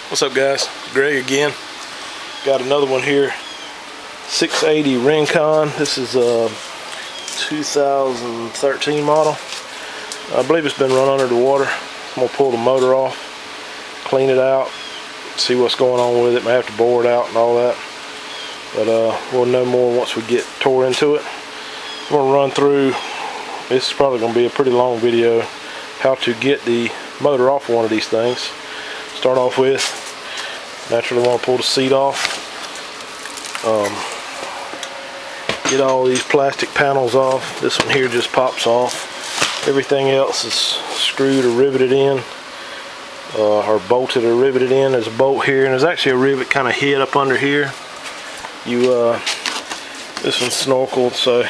What's up, guys? Greg again. Got another one here, 680 Rincon. This is a 2013 model. I believe it's been run under the water. I'm gonna pull the motor off, clean it out, see what's going on with it. May have to bore it out and all that, but we'll know more once we get tore into it. I'm gonna run through. This is probably gonna be a pretty long video. How to get the motor off one of these things. Start off with, naturally want to pull the seat off. Get all these plastic panels off. This one here just pops off. Everything else is screwed or riveted in, or bolted or riveted in. There's a bolt here, and there's actually a rivet kind of hid up under here. This one's snorkeled, so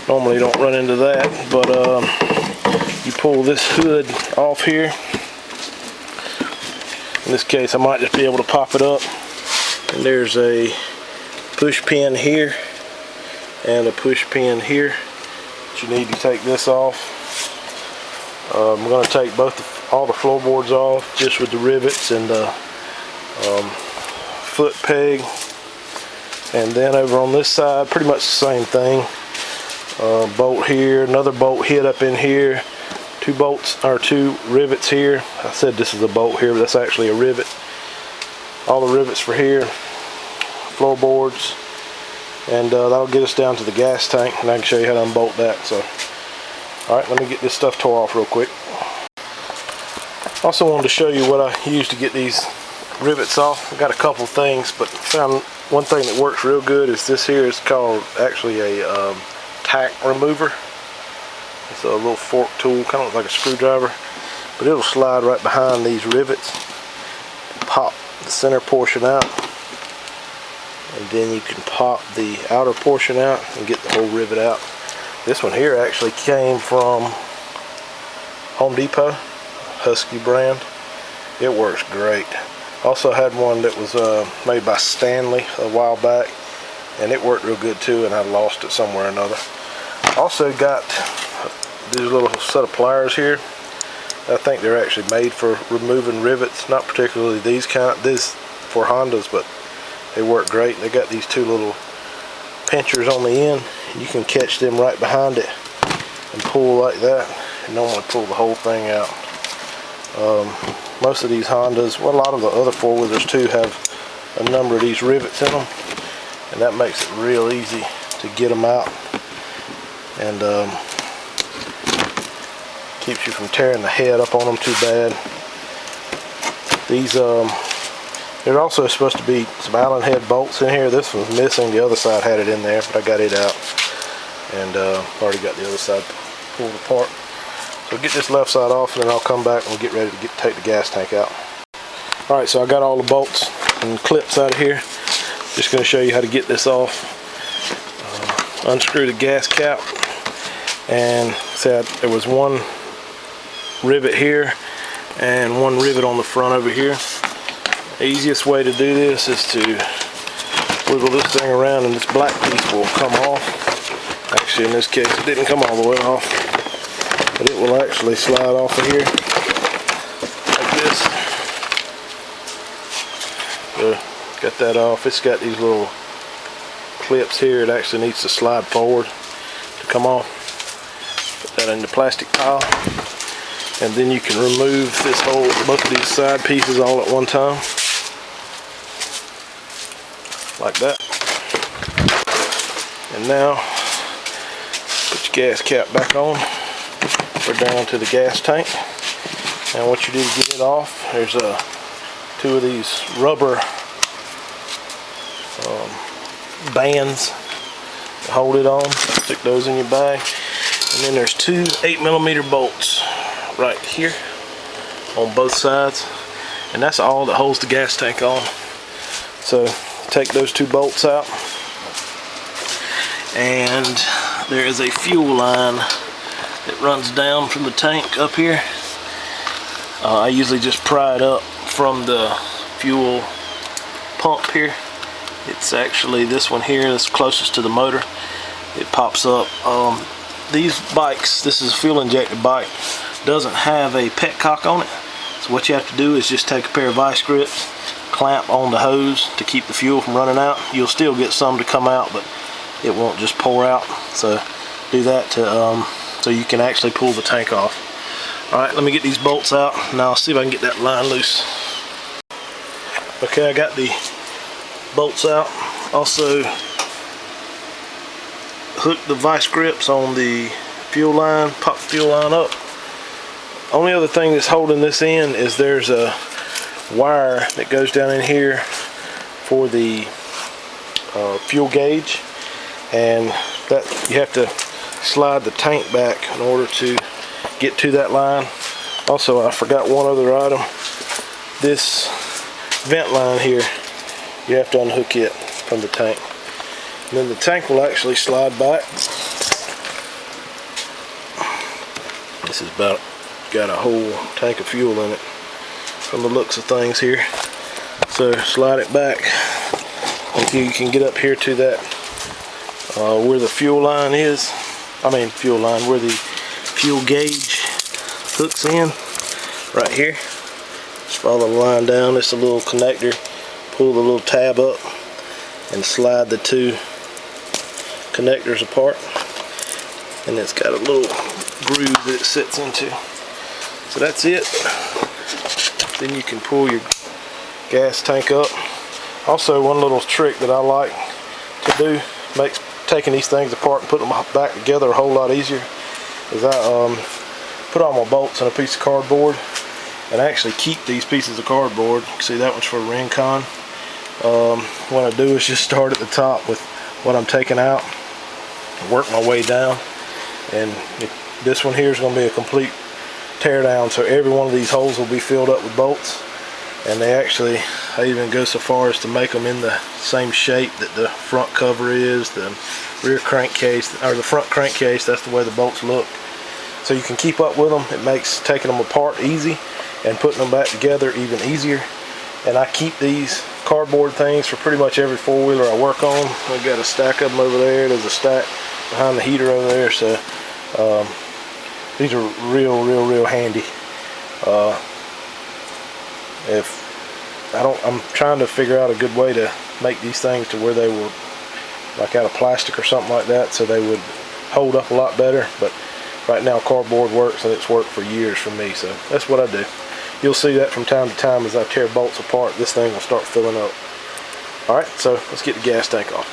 normally you don't run into that, but you pull this hood off here. In this case, I might just be able to pop it up. And there's a push pin here and a push pin here. But you need to take this off. I'm going to take all the floorboards off, just with the rivets and the foot peg. And then over on this side, pretty much the same thing. Bolt here, another bolt hid up in here. Two rivets here. I said this is a bolt here, but that's actually a rivet. All the rivets for here, floorboards, and that'll get us down to the gas tank, and I can show you how to unbolt that. So, all right, let me get this stuff tore off real quick. Also wanted to show you what I use to get these rivets off. I got a couple things, but found one thing that works real good is this here. It's called actually a tack remover. It's a little fork tool, kind of like a screwdriver, but it'll slide right behind these rivets, pop the center portion out, and then you can pop the outer portion out and get the whole rivet out. This one here actually came from Home Depot, Husky brand. It works great. Also had one that was made by Stanley a while back, and it worked real good too, and I lost it somewhere or another. Also got these little set of pliers here. I think they're actually made for removing rivets, not particularly this for Hondas, but they work great. They got these two little pinchers on the end, and you can catch them right behind it and pull like that, and normally pull the whole thing out. Most of these Hondas, well, a lot of the other four-wheelers too, have a number of these rivets in them, and that makes it real easy to get them out, and keeps you from tearing the head up on them too bad. These there's also supposed to be some Allen head bolts in here. This one's missing. The other side had it in there, but I got it out, and already got the other side pulled apart. So get this left side off, and then I'll come back and we'll get ready to take the gas tank out. Alright, so I got all the bolts and clips out of here. Just going to show you how to get this off. Unscrew the gas cap, and said there was one rivet here and one rivet on the front over here. The easiest way to do this is to wiggle this thing around, and this black piece will come off. Actually, in this case, it didn't come all the way off, but it will actually slide off of here like this. So, got that off. It's got these little clips here. It actually needs to slide forward to come off. Put that in the plastic pile, and then you can remove both of these side pieces all at one time, like that. And now put your gas cap back on. We're down to the gas tank, and what you do to get it off, there's two of these rubber bands to hold it on. Stick those in your bag, and then there's two 8mm bolts right here on both sides, and that's all that holds the gas tank on. So take those two bolts out, and there is a fuel line that runs down from the tank up here. I usually just pry it up from the fuel pump here. It's actually this one here that's closest to the motor. It pops up. These bikes, this is a fuel injected bike, doesn't have a petcock on it. So what you have to do is just take a pair of vice grips, clamp on the hose to keep the fuel from running out. You'll still get some to come out, but it won't just pour out. So do that to so you can actually pull the tank off. Alright, let me get these bolts out. Now I'll see if I can get that line loose. Okay, I got the bolts out. Also hooked the vice grips on the fuel line, pop the fuel line up. Only other thing that's holding this in is there's a wire that goes down in here for the fuel gauge, and that you have to slide the tank back in order to get to that line. Also, I forgot one other item. This vent line here, you have to unhook it from the tank. And then the tank will actually slide back. This is about got a whole tank of fuel in it from the looks of things here. So slide it back until you can get up here to that where the fuel line is. Where the fuel gauge hooks in, right here. Just follow the line down. It's a little connector. Pull the little tab up and slide the two connectors apart, and it's got a little groove that it sits into. So that's it. Then you can pull your gas tank up. Also, one little trick that I like to do makes taking these things apart and putting them back together a whole lot easier is I put all my bolts in a piece of cardboard and I actually keep these pieces of cardboard. You can see that one's for a Rincon. What I do is just start at the top with what I'm taking out, work my way down, and this one here is going to be a complete tear down, so every one of these holes will be filled up with bolts. And I even go so far as to make them in the same shape that the front cover is, the rear crankcase, or the front crankcase. That's the way the bolts look. So you can keep up with them. It makes taking them apart easy and putting them back together even easier. And I keep these cardboard things for pretty much every four-wheeler I work on. I've got a stack of them over there. There's a stack behind the heater over there. So these are real handy. I'm trying to figure out a good way to make these things to where they will, like out of plastic or something like that, so they would hold up a lot better. But right now cardboard works, and it's worked for years for me, so that's what I do. You'll see that from time to time as I tear bolts apart, this thing will start filling up. Alright, so let's get the gas tank off.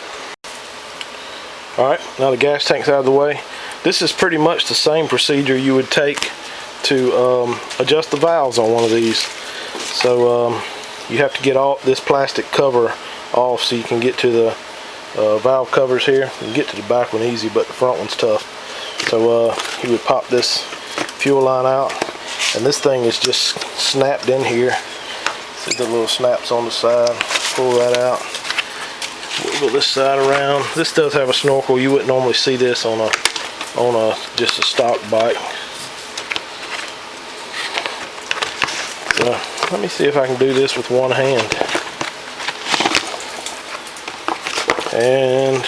Alright, now the gas tank's out of the way. This is pretty much the same procedure you would take to adjust the valves on one of these. So you have to get all this plastic cover off so you can get to the valve covers here. You can get to the back one easy, but the front one's tough. So you would pop this fuel line out, and this thing is just snapped in here. See the little snaps on the side. Pull that out. Wiggle this side around. This does have a snorkel. You wouldn't normally see this on just a stock bike. So let me see if I can do this with one hand. And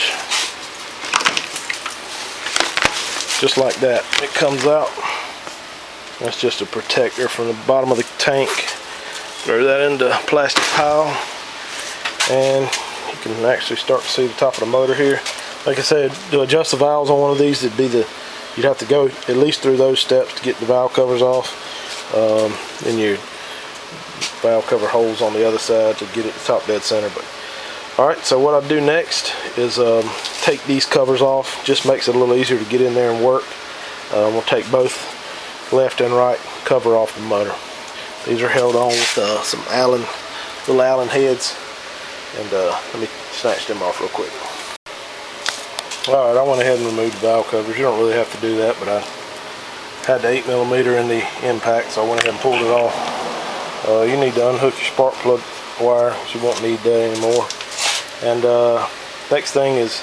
just like that, it comes out. That's just a protector from the bottom of the tank. Throw that into a plastic pile, and you can actually start to see the top of the motor here. Like I said, to adjust the valves on one of these, you'd have to go at least through those steps to get the valve covers off. Then your valve cover holes on the other side to get it the top dead center. But alright, so what I do next is take these covers off. Just makes it a little easier to get in there and work. We'll take both left and right cover off the motor. These are held on with some little Allen heads, and let me snatch them off real quick. Alright, I went ahead and removed the valve covers. You don't really have to do that, but I had the 8mm in the impact, so I went ahead and pulled it off. You need to unhook your spark plug wire, because you won't need that anymore. And next thing is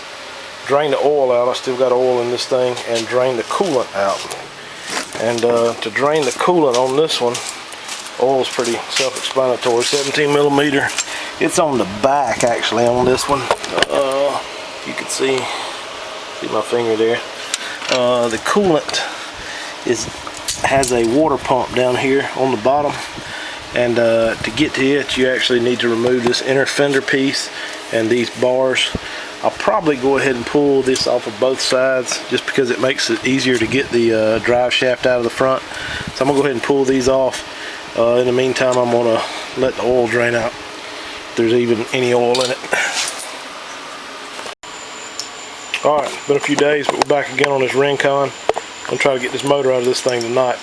drain the oil out. I still got oil in this thing, and drain the coolant out. And to drain the coolant on this one, oil is pretty self-explanatory. 17mm. It's on the back actually on this one. You can see my finger there. The coolant has a water pump down here on the bottom. And to get to it, you actually need to remove this inner fender piece and these bars. I'll probably go ahead and pull this off of both sides just because it makes it easier to get the drive shaft out of the front. So I'm gonna go ahead and pull these off. In the meantime, I'm gonna let the oil drain out, if there's even any oil in it. Alright, been a few days, but we're back again on this Rincon. I'm gonna try to get this motor out of this thing tonight.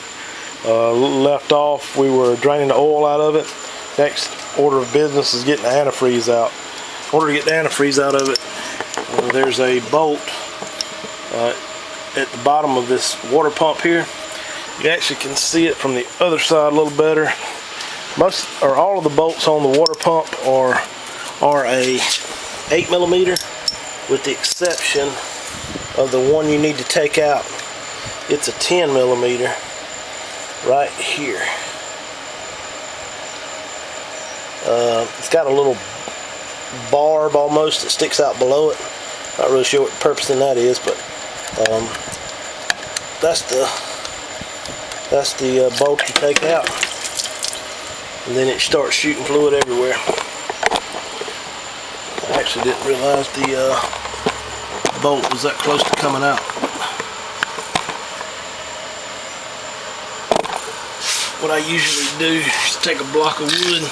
Left off, we were draining the oil out of it. Next order of business is getting the antifreeze out. In order to get the antifreeze out of it, there's a bolt at the bottom of this water pump here. You actually can see it from the other side a little better. Most or all of the bolts on the water pump are a 8mm, with the exception of the one you need to take out. It's a 10mm right here. It's got a little barb almost that sticks out below it. Not really sure what the purpose in that is, but that's the bolt you take out, and then it starts shooting fluid everywhere. I actually didn't realize the bolt was that close to coming out. What I usually do is take a block of wood,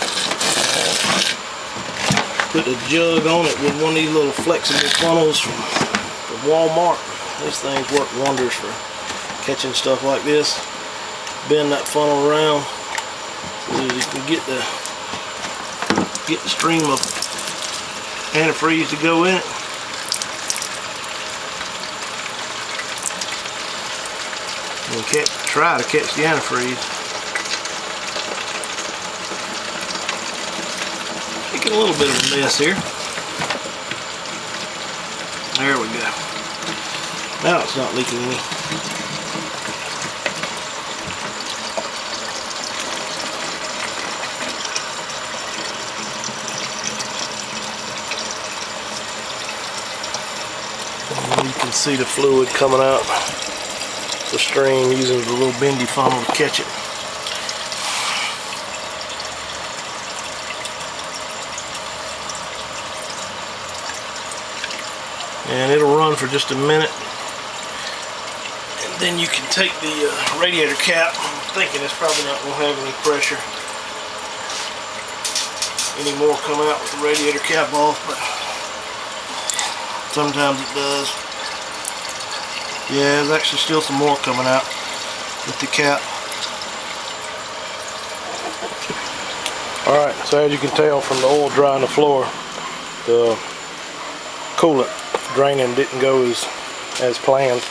put a jug on it with one of these little flexible funnels from Walmart. These things work wonders for catching stuff like this. Bend that funnel around so that you can get the stream of antifreeze to go in it. And try to catch the antifreeze. Making a little bit of a mess here. There we go. Now it's not leaking any. And you can see the fluid coming out the stream using the little bendy funnel to catch it. And it'll run for just a minute, and then you can take the radiator cap. I'm thinking it's probably not going to have any pressure anymore come out with the radiator cap off, but sometimes it does. Yeah, there's actually still some more coming out with the cap. Alright, so as you can tell from the oil dry on the floor, the coolant draining didn't go as planned.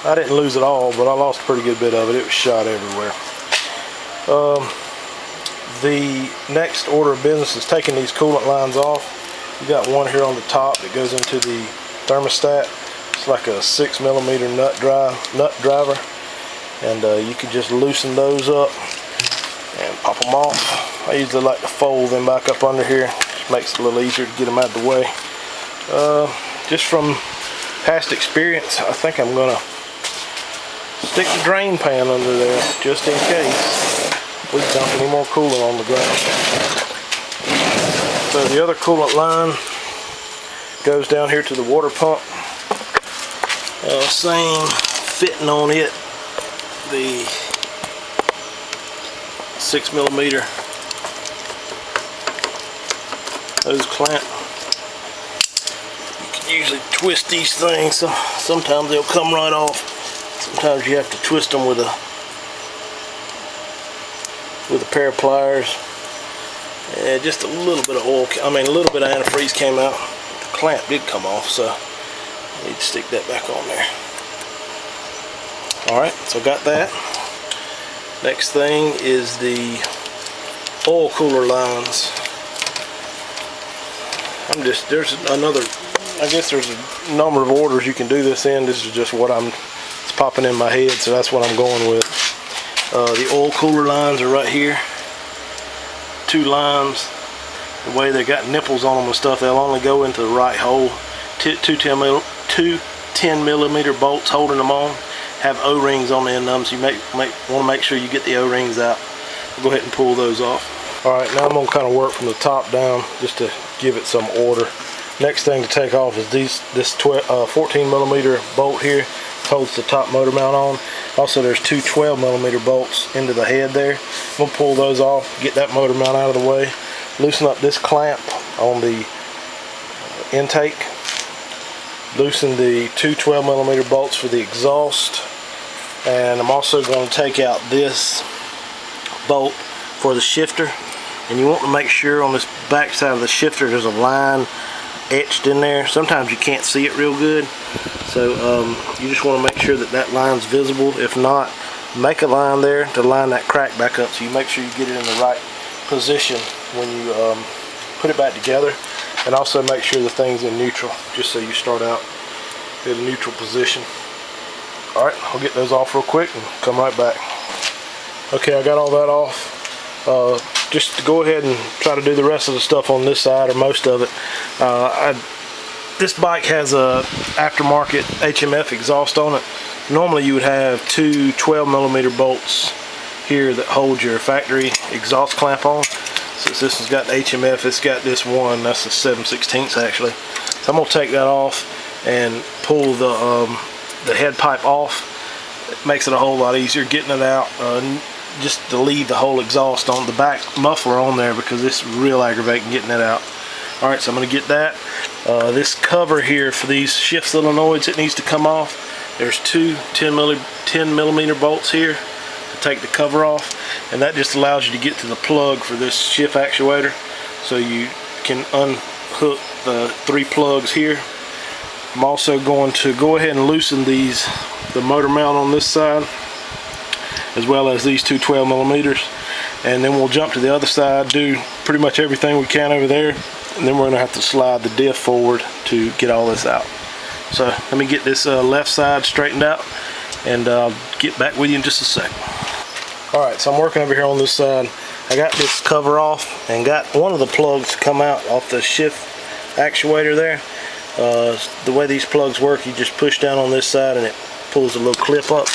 I didn't lose it all, but I lost a pretty good bit of it. It was shot everywhere. The next order of business is taking these coolant lines off. You got one here on the top that goes into the thermostat. It's like a 6mm nut driver, and you can just loosen those up and pop them off. I usually like to fold them back up under here. Just makes it a little easier to get them out of the way. Just from past experience, I think I'm gonna stick the drain pan under there just in case we dump any more coolant on the ground. So the other coolant line goes down here to the water pump. Same fitting on it, the 6mm hose clamp. Usually twist these things, so sometimes they'll come right off. Sometimes you have to twist them with a pair of pliers. Just a little bit of oil, a little bit of antifreeze came out. The clamp did come off, so I need to stick that back on there. Alright, so got that. Next thing is the oil cooler lines. There's another, I guess there's a number of orders you can do this in. This is just what it's popping in my head, so that's what I'm going with. The oil cooler lines are right here. 2 lines. The way they got nipples on them and stuff, they'll only go into the right hole. Two 10mm bolts holding them on have O-rings on the end of them, so you want to make sure you get the O-rings out. Go ahead and pull those off. Alright, now I'm going to kind of work from the top down just to give it some order. Next thing to take off is this 14 millimeter bolt here. Holds the top motor mount on. Also there's two 12 millimeter bolts into the head there. I'm going to pull those off, get that motor mount out of the way. Loosen up this clamp on the intake. Loosen the two 12 millimeter bolts for the exhaust. And I'm also going to take out this bolt for the shifter. And you want to make sure on this back side of the shifter there's a line etched in there. Sometimes you can't see it real good, so you just want to make sure that that line's visible. If not, make a line there to line that crack back up, so you make sure you get it in the right position when you put it back together. And also make sure the thing's in neutral, just so you start out in a neutral position. Alright, I'll get those off real quick and come right back. Okay, I got all that off. Just to go ahead and try to do the rest of the stuff on this side, or most of it. This bike has a aftermarket HMF exhaust on it. Normally you would have two 12 millimeter bolts here that hold your factory exhaust clamp on. Since this one's got the HMF, it's got this one, that's the 7/16 actually. So I'm going to take that off and pull the head pipe off. It makes it a whole lot easier getting it out. Just to leave the whole exhaust on the back muffler on there, because it's real aggravating getting it out. Alright, so I'm going to get that. This cover here for these shift solenoids, it needs to come off. There's two 10 millimeter bolts here to take the cover off, and that just allows you to get to the plug for this shift actuator, so you can unhook the three plugs here. I'm also going to go ahead and loosen the motor mount on this side, as well as these two 12 millimeters, and then we'll jump to the other side, do pretty much everything we can over there, and then we're going to have to slide the diff forward to get all this out. So let me get this left side straightened out, and I'll get back with you in just a sec. Alright, so I'm working over here on this side. I got this cover off and got one of the plugs to come out off the shift actuator there. The way these plugs work, you just push down on this side and it pulls a little clip up.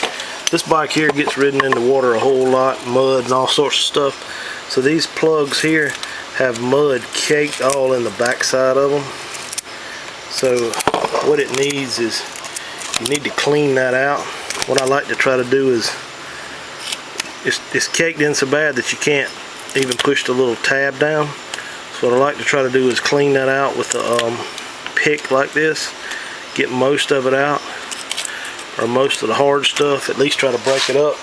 This bike here gets ridden in the water a whole lot, mud and all sorts of stuff. So these plugs here have mud caked all in the back side of them. So what it needs is, you need to clean that out. What I like to try to do is, it's caked in so bad that you can't even push the little tab down. So what I like to try to do is clean that out with a pick like this. Get most of it out, or most of the hard stuff, at least try to break it up,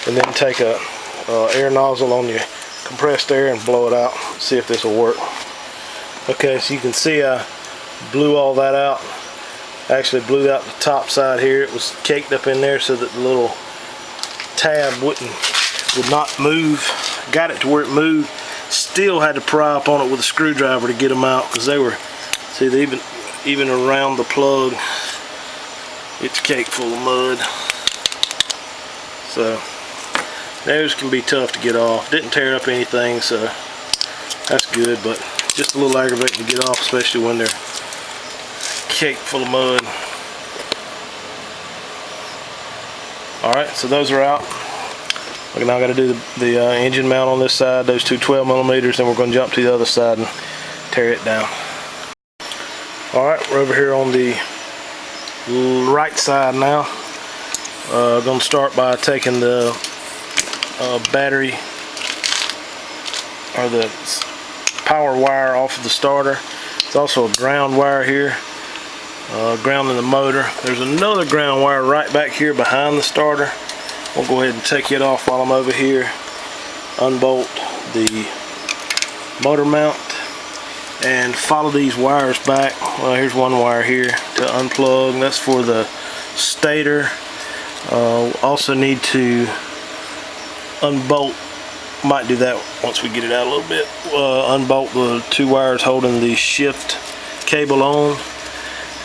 and then take a air nozzle on your compressed air and blow it out. See if this will work. Okay, so you can see I blew all that out. I actually blew out the top side here. It was caked up in there so that the little tab would not move. Got it to where it moved. Still had to pry up on it with a screwdriver to get them out, because they were, see, they even around the plug, it's caked full of mud. So those can be tough to get off. Didn't tear up anything, so that's good, but just a little aggravating to get off, especially when they're caked full of mud. Alright, so those are out. Okay, now I got to do the engine mount on this side, those two 12 millimeters, and we're going to jump to the other side and tear it down. Alright, we're over here on the right side now. Going to start by taking the battery, or the power wire, off of the starter. There's also a ground wire here, grounding the motor. There's another ground wire right back here behind the starter. We'll go ahead and take it off while I'm over here. Unbolt the motor mount and follow these wires back. Well, here's one wire here to unplug. That's for the stator. Also need to unbolt, might do that once we get it out a little bit. Unbolt the two wires holding the shift cable on,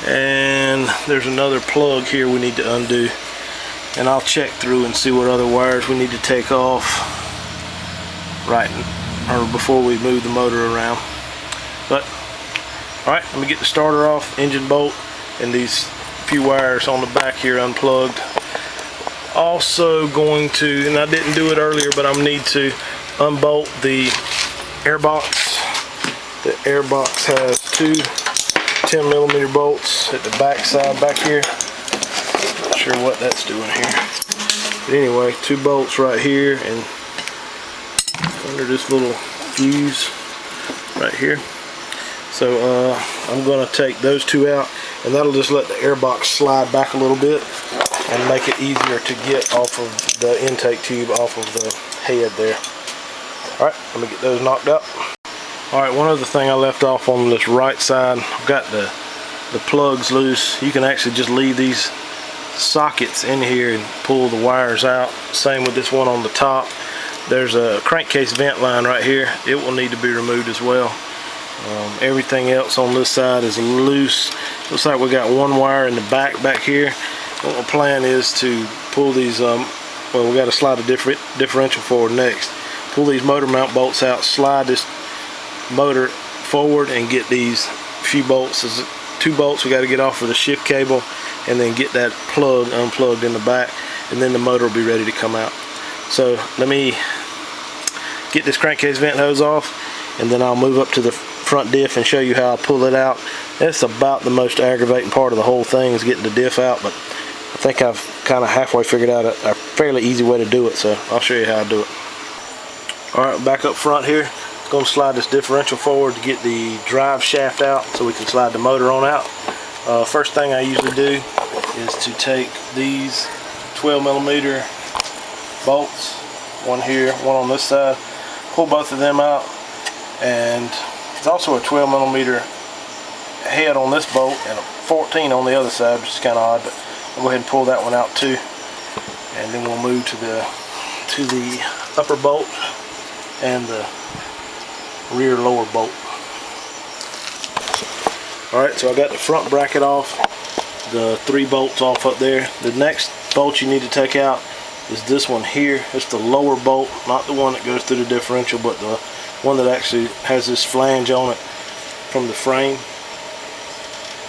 and there's another plug here we need to undo, and I'll check through and see what other wires we need to take off right, or before we move the motor around. But alright, let me get the starter off, engine bolt, and these few wires on the back here unplugged. Also going to, and I didn't do it earlier, but I'm need to unbolt the air box. The air box has two 10mm bolts at the back side back here. Not sure what that's doing here. But anyway, two bolts right here and under this little fuse right here. So I'm going to take those two out, and that'll just let the air box slide back a little bit and make it easier to get off of the intake tube off of the head there. Alright, let me get those knocked out. Alright, one other thing I left off on this right side, I've got the plugs loose. You can actually just leave these sockets in here and pull the wires out. Same with this one on the top. There's a crankcase vent line right here. It will need to be removed as well. Everything else on this side is loose. Looks like we got one wire in the back here. What my plan is to pull these, well, we got to slide a differential forward next. Pull these motor mount bolts out, slide this motor forward, and get these few bolts. There's 2 bolts we got to get off of the shift cable, and then get that plug unplugged in the back, and then the motor will be ready to come out. So let me get this crankcase vent hose off, and then I'll move up to the front diff and show you how I pull it out. That's about the most aggravating part of the whole thing, is getting the diff out, but I think I've kind of halfway figured out a fairly easy way to do it, so I'll show you how I do it. Alright, back up front here. I'm going to slide this differential forward to get the drive shaft out so we can slide the motor on out. First thing I usually do is to take these 12mm bolts, one here, one on this side, pull both of them out, and there's also a 12mm head on this bolt and a 14 on the other side, which is kind of odd, but I'll go ahead and pull that one out too, and then we'll move to the upper bolt and the rear lower bolt. Alright, so I got the front bracket off, the 3 bolts off up there. The next bolt you need to take out is this one here. It's the lower bolt, not the one that goes through the differential, but the one that actually has this flange on it from the frame.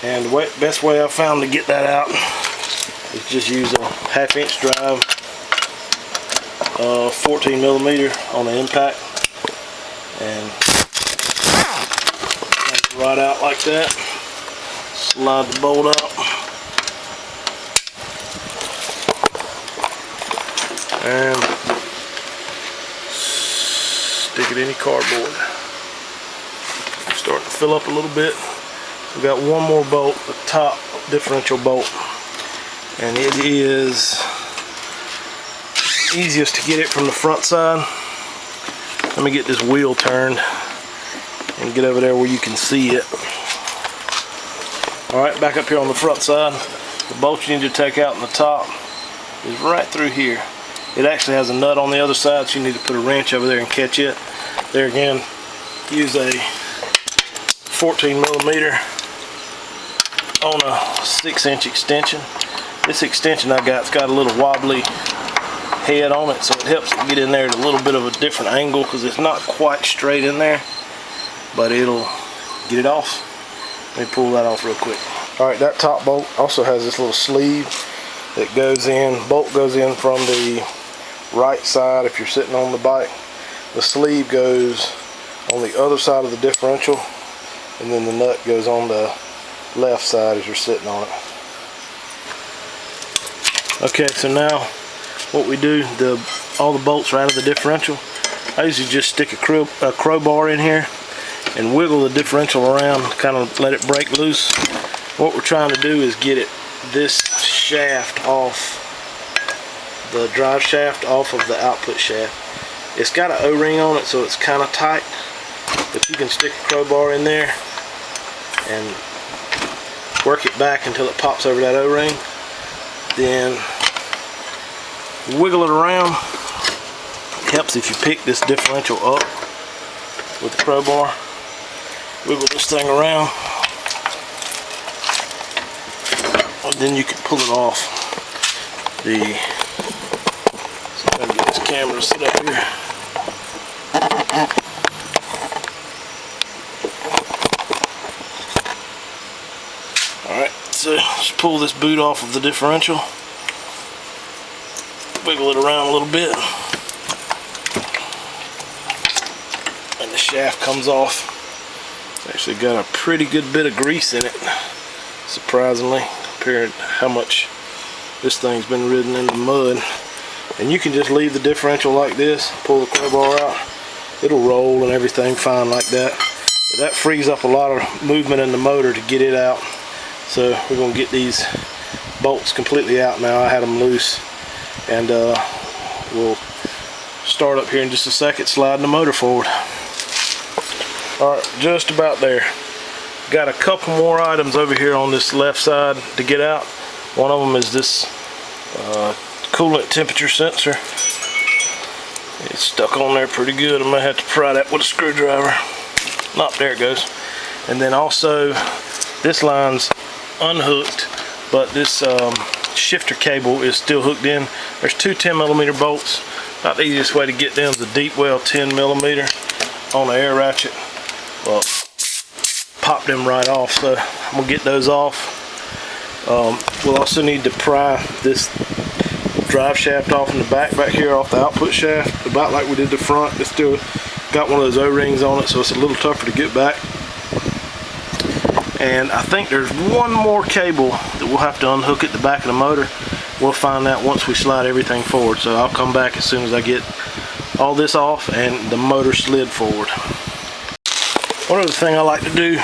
And the best way I've found to get that out is just use a 1/2 inch drive, 14mm on the impact, and right out like that. Slide the bolt up, and stick it in any cardboard. Start to fill up a little bit. We've got one more bolt, the top differential bolt, and it is easiest to get it from the front side. Let me get this wheel turned and get over there where you can see it. Alright, back up here on the front side. The bolt you need to take out in the top is right through here. It actually has a nut on the other side, so you need to put a wrench over there and catch it. There again, use a 14mm on a 6-inch extension. This extension I got's got a little wobbly head on it, so it helps it get in there at a little bit of a different angle, because it's not quite straight in there, but it'll get it off. Let me pull that off real quick. Alright, that top bolt also has this little sleeve that goes in. Bolt goes in from the right side if you're sitting on the bike. The sleeve goes on the other side of the differential, and then the nut goes on the left side as you're sitting on it. Okay, so now what we do, all the bolts are out of the differential. I usually just stick a crowbar in here and wiggle the differential around, kind of let it break loose. What we're trying to do is get this shaft off, the drive shaft off of the output shaft. It's got an O-ring on it, so it's kind of tight, but you can stick a crowbar in there and work it back until it pops over that O-ring. Then wiggle it around. It helps if you pick this differential up with the crowbar. Wiggle this thing around, and then you can pull it off. So I'm gonna get this camera to sit up here. Alright, so just pull this boot off of the differential. Wiggle it around a little bit. and the shaft comes off. It's actually got a pretty good bit of grease in it, surprisingly, compared to how much this thing's been ridden in the mud. And you can just leave the differential like this, pull the crowbar out, it'll roll and everything fine like that. But that frees up a lot of movement in the motor to get it out. So we're going to get these bolts completely out now. I had them loose, and we'll start up here in just a second, sliding the motor forward. Alright, just about there. Got a couple more items over here on this left side to get out. One of them is this coolant temperature sensor. It's stuck on there pretty good. I might have to pry that with a screwdriver. There it goes. And then also, this line's unhooked, but this shifter cable is still hooked in. There's two 10mm bolts. Not the easiest way to get them is a deep well 10mm on the air ratchet. Well, pop them right off, so I'm gonna get those off. We'll also need to pry this drive shaft off in the back here off the output shaft, about like we did the front. It's still got one of those O-rings on it, so it's a little tougher to get back. And I think there's one more cable that we'll have to unhook at the back of the motor. We'll find that once we slide everything forward, so I'll come back as soon as I get all this off and the motor slid forward. One other thing I like to do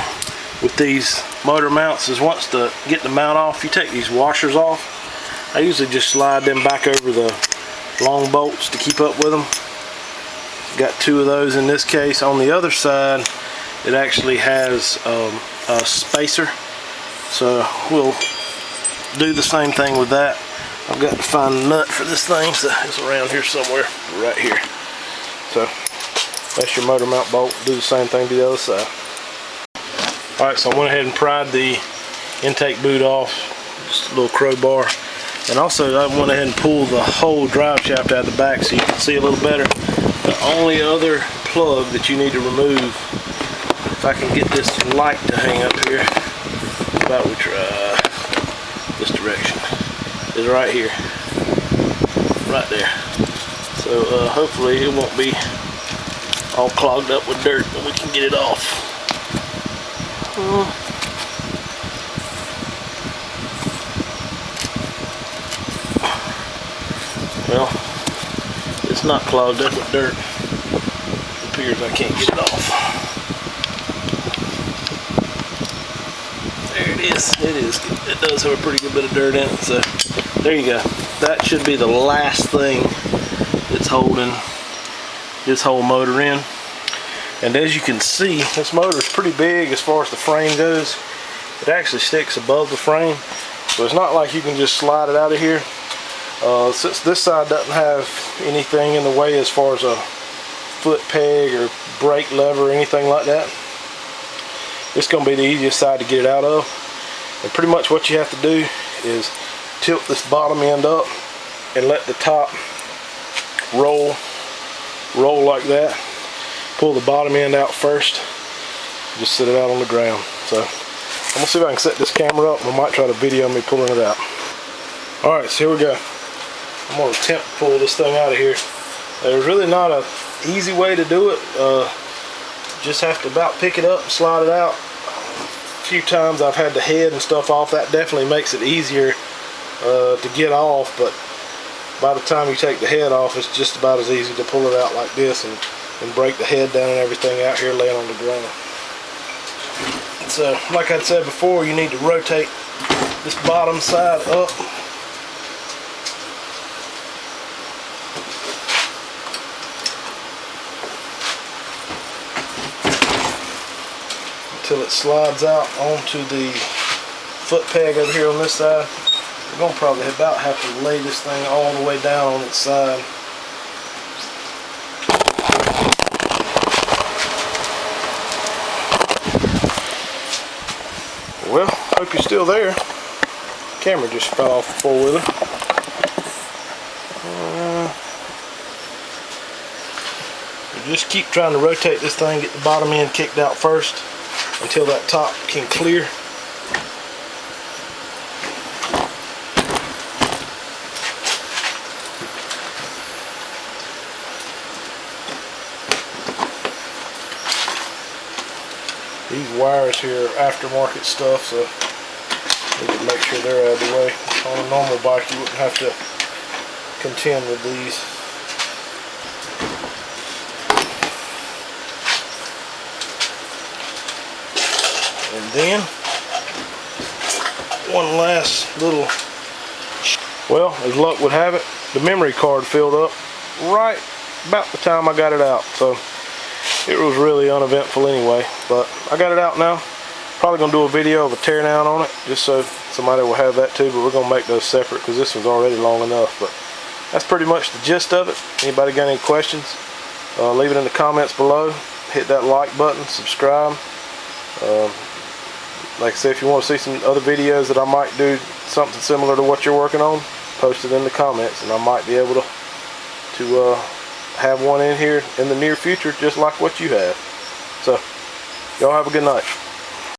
with these motor mounts is once to get the mount off, you take these washers off. I usually just slide them back over the long bolts to keep up with them. Got two of those in this case. On the other side, it actually has a spacer, so we'll do the same thing with that. I've got to find a nut for this thing, so it's around here somewhere, right here. So that's your motor mount bolt. Do the same thing to the other side. Alright, so I went ahead and pried the intake boot off, just a little crowbar. And also I went ahead and pulled the whole drive shaft out of the back so you can see a little better. The only other plug that you need to remove, if I can get this light to hang up here, how about we try this direction, is right here, right there. So hopefully it won't be all clogged up with dirt, and we can get it off. Well, it's not clogged up with dirt. It appears I can't get it off. There it is. It does have a pretty good bit of dirt in it. So there you go. That should be the last thing that's holding this whole motor in. And as you can see, this motor is pretty big as far as the frame goes. It actually sticks above the frame, so it's not like you can just slide it out of here. Since this side doesn't have anything in the way as far as a foot peg or brake lever or anything like that, it's going to be the easiest side to get it out of. And pretty much what you have to do is tilt this bottom end up and let the top roll like that. Pull the bottom end out first, just set it out on the ground. So I'm gonna see if I can set this camera up. I might try to video me pulling it out. Alright, so here we go. I'm gonna attempt to pull this thing out of here. There's really not an easy way to do it. Just have to about pick it up and slide it out. A few times I've had the head and stuff off. That definitely makes it easier to get off, but by the time you take the head off, it's just about as easy to pull it out like this and break the head down and everything out here laying on the ground. So like I said before, you need to rotate this bottom side up until it slides out onto the foot peg over here on this side. We're going to probably about have to lay this thing all the way down on its side. Well, hope you're still there. Camera just fell off the four-wheeler. Just keep trying to rotate this thing, get the bottom end kicked out first until that top can clear. These wires here are aftermarket stuff, so need to make sure they're out of the way. On a normal bike you wouldn't have to contend with these. And then one last little, well, as luck would have it, the memory card filled up right about the time I got it out, so it was really uneventful anyway. But I got it out now. Probably gonna do a video of a tear down on it, just so somebody will have that too, but we're gonna make those separate because this one's already long enough. But that's pretty much the gist of it. Anybody got any questions, leave it in the comments below. Hit that like button, subscribe. Like I said, if you want to see some other videos that I might do something similar to what you're working on, post it in the comments, and I might be able to have one in here in the near future just like what you have. So y'all have a good night.